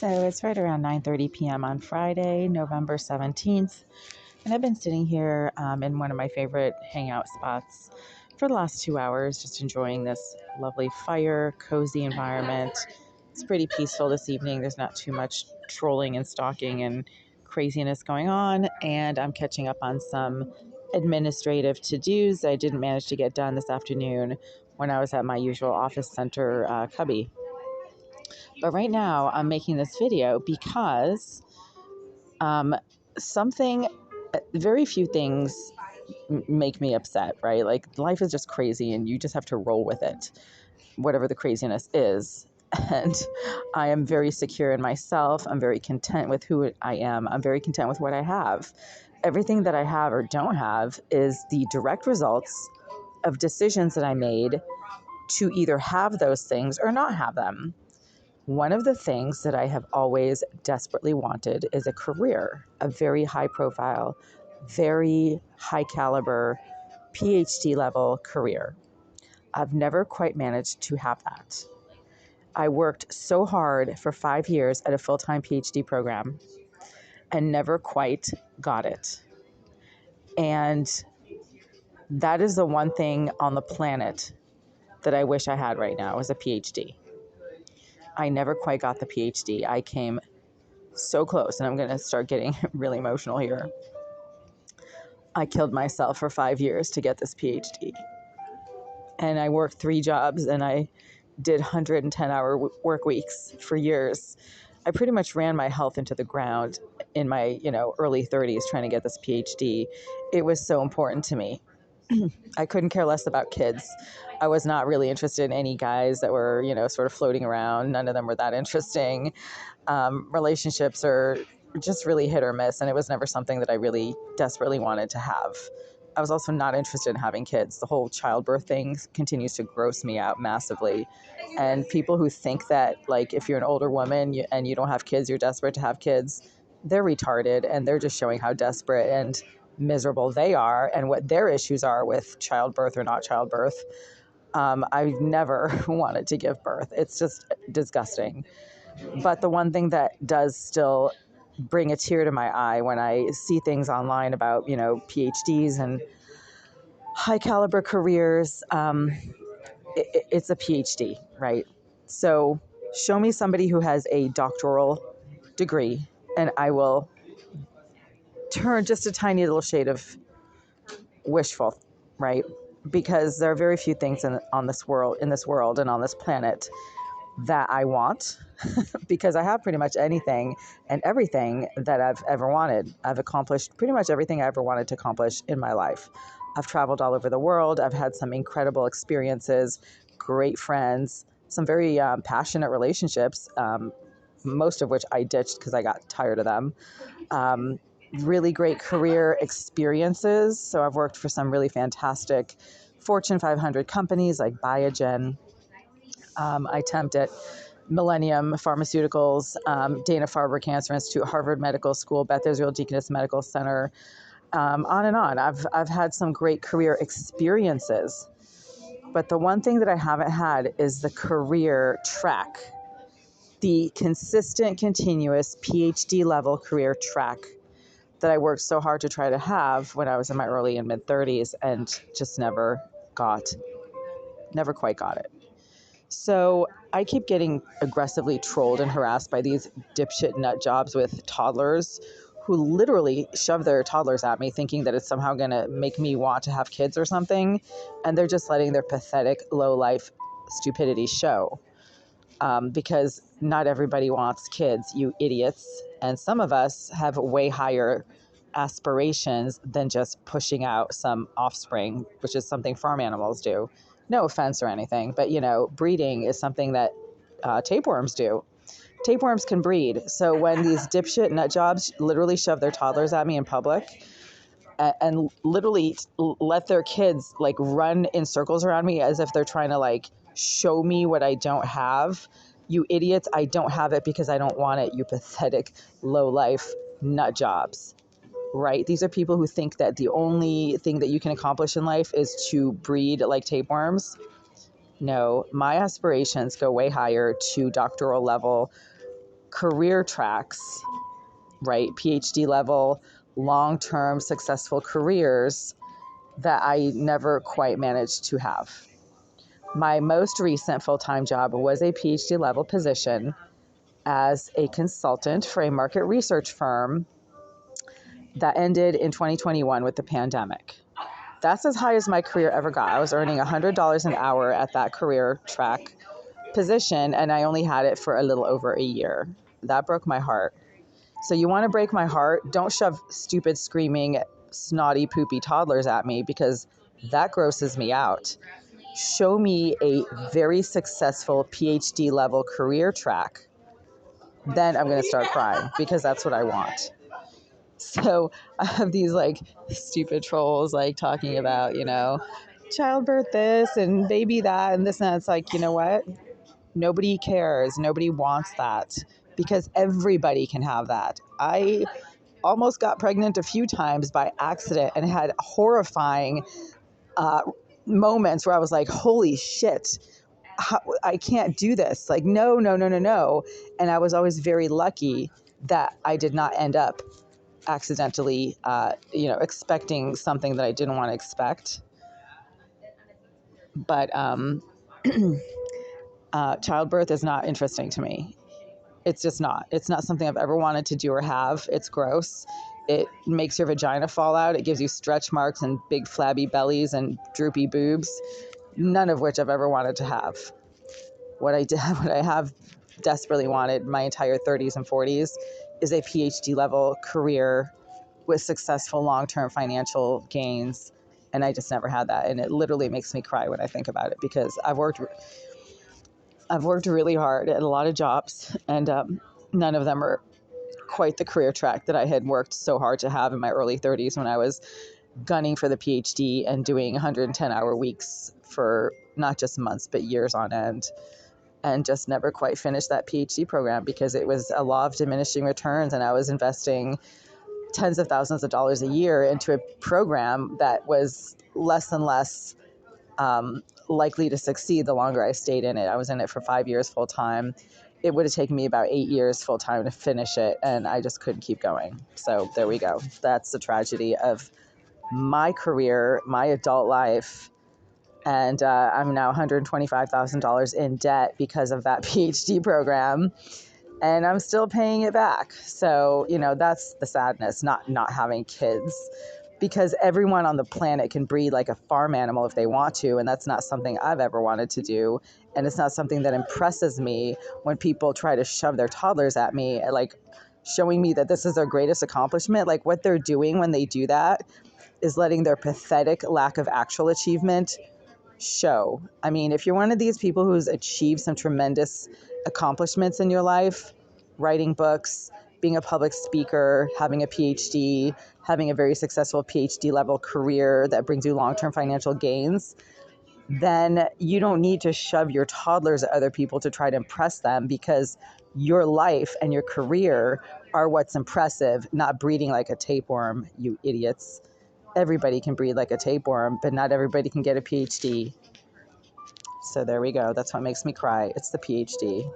So it's right around 9:30 p.m. on Friday, November 17th, and I've been sitting here in one of my favorite hangout spots for the last 2 hours, just enjoying this lovely fire, cozy environment. It's pretty peaceful this evening. There's not too much trolling and stalking and craziness going on, and I'm catching up on some administrative to-dos I didn't manage to get done this afternoon when I was at my usual office center cubby. But right now, I'm making this video because something, very few things make me upset, right? Like life is just crazy and you just have to roll with it, whatever the craziness is. And I am very secure in myself. I'm very content with who I am. I'm very content with what I have. Everything that I have or don't have is the direct results of decisions that I made to either have those things or not have them. One of the things that I have always desperately wanted is a career, a very high profile, very high caliber, PhD level career. I've never quite managed to have that. I worked so hard for 5 years at a full-time PhD program and never quite got it. And that is the one thing on the planet that I wish I had right now is a PhD. I never quite got the PhD. I came so close, and I'm going to start getting really emotional here. I killed myself for 5 years to get this PhD. And I worked 3 jobs, and I did 110-hour work weeks for years. I pretty much ran my health into the ground in my, early 30s trying to get this PhD. It was so important to me. I couldn't care less about kids. I was not really interested in any guys that were, sort of floating around. None of them were that interesting. Relationships are just really hit or miss, and it was never something that I really desperately wanted to have. I was also not interested in having kids. The whole childbirth thing continues to gross me out massively. And people who think that, like, if you're an older woman and you don't have kids, you're desperate to have kids, they're retarded, and they're just showing how desperate and miserable they are and what their issues are with childbirth or not childbirth. I've never wanted to give birth. It's just disgusting. But the one thing that does still bring a tear to my eye when I see things online about, PhDs and high caliber careers, it's a PhD, right? So show me somebody who has a doctoral degree and I will turn just a tiny little shade of wishful, right? Because there are very few things in this world and on this planet that I want because I have pretty much anything and everything that I've ever wanted. I've accomplished pretty much everything I ever wanted to accomplish in my life. I've traveled all over the world. I've had some incredible experiences, great friends, some very passionate relationships, most of which I ditched because I got tired of them. Really great career experiences. So I've worked for some really fantastic Fortune 500 companies like Biogen. I temped at Millennium Pharmaceuticals, Dana-Farber Cancer Institute, Harvard Medical School, Beth Israel Deaconess Medical Center, on and on. I've had some great career experiences, but the one thing that I haven't had is the career track, the consistent, continuous PhD level career track that I worked so hard to try to have when I was in my early and mid 30s and just never quite got it. So I keep getting aggressively trolled and harassed by these dipshit nut jobs with toddlers who literally shove their toddlers at me thinking that it's somehow going to make me want to have kids or something. And they're just letting their pathetic, low-life stupidity show. Because not everybody wants kids, you idiots. And some of us have way higher aspirations than just pushing out some offspring, which is something farm animals do. No offense or anything, but breeding is something that tapeworms do. Tapeworms can breed. So when these dipshit nut jobs literally shove their toddlers at me in public and literally let their kids like run in circles around me as if they're trying to like show me what I don't have, you idiots, I don't have it because I don't want it, you pathetic low life nut jobs. Right? These are people who think that the only thing that you can accomplish in life is to breed like tapeworms. No, my aspirations go way higher to doctoral level career tracks, right? PhD level, long-term successful careers that I never quite managed to have. My most recent full-time job was a PhD level position as a consultant for a market research firm that ended in 2021 with the pandemic. That's as high as my career ever got. I was earning $100 an hour at that career track position, and I only had it for a little over a year. That broke my heart. So you want to break my heart? Don't shove stupid, screaming, snotty, poopy toddlers at me, because that grosses me out. Show me a very successful PhD level career track. Then I'm going to start crying, because that's what I want. So I have these like stupid trolls like talking about, childbirth this and baby that and this and that. It's like, you know what? Nobody cares. Nobody wants that, because everybody can have that. I almost got pregnant a few times by accident and had horrifying moments where I was like, holy shit, I can't do this. Like, no, no, no, no, no. And I was always very lucky that I did not end up accidentally, expecting something that I didn't want to expect. But childbirth is not interesting to me. It's just not. It's not something I've ever wanted to do or have. It's gross. It makes your vagina fall out. It gives you stretch marks and big flabby bellies and droopy boobs, none of which I've ever wanted to have. What I have desperately wanted my entire 30s and 40s is a PhD level career with successful long-term financial gains. And I just never had that. And it literally makes me cry when I think about it, because I've worked really hard at a lot of jobs, and none of them are quite the career track that I had worked so hard to have in my early 30s when I was gunning for the PhD and doing 110-hour weeks for not just months, but years on end, and just never quite finished that PhD program because it was a law of diminishing returns, and I was investing tens of thousands of dollars a year into a program that was less and less likely to succeed the longer I stayed in it. I was in it for 5 years full time. It would have taken me about 8 years full time to finish it, and I just couldn't keep going. So there we go. That's the tragedy of my career, my adult life. And I'm now $125,000 in debt because of that PhD program, and I'm still paying it back. So, that's the sadness, not having kids, because everyone on the planet can breed like a farm animal if they want to, and that's not something I've ever wanted to do. And it's not something that impresses me when people try to shove their toddlers at me, like showing me that this is their greatest accomplishment. Like, what they're doing when they do that is letting their pathetic lack of actual achievement show. I mean, if you're one of these people who's achieved some tremendous accomplishments in your life, writing books, being a public speaker, having a PhD, having a very successful PhD level career that brings you long-term financial gains, then you don't need to shove your toddlers at other people to try to impress them, because your life and your career are what's impressive, not breeding like a tapeworm, you idiots. Everybody can breed like a tapeworm, but not everybody can get a PhD. So there we go. That's what makes me cry. It's the PhD.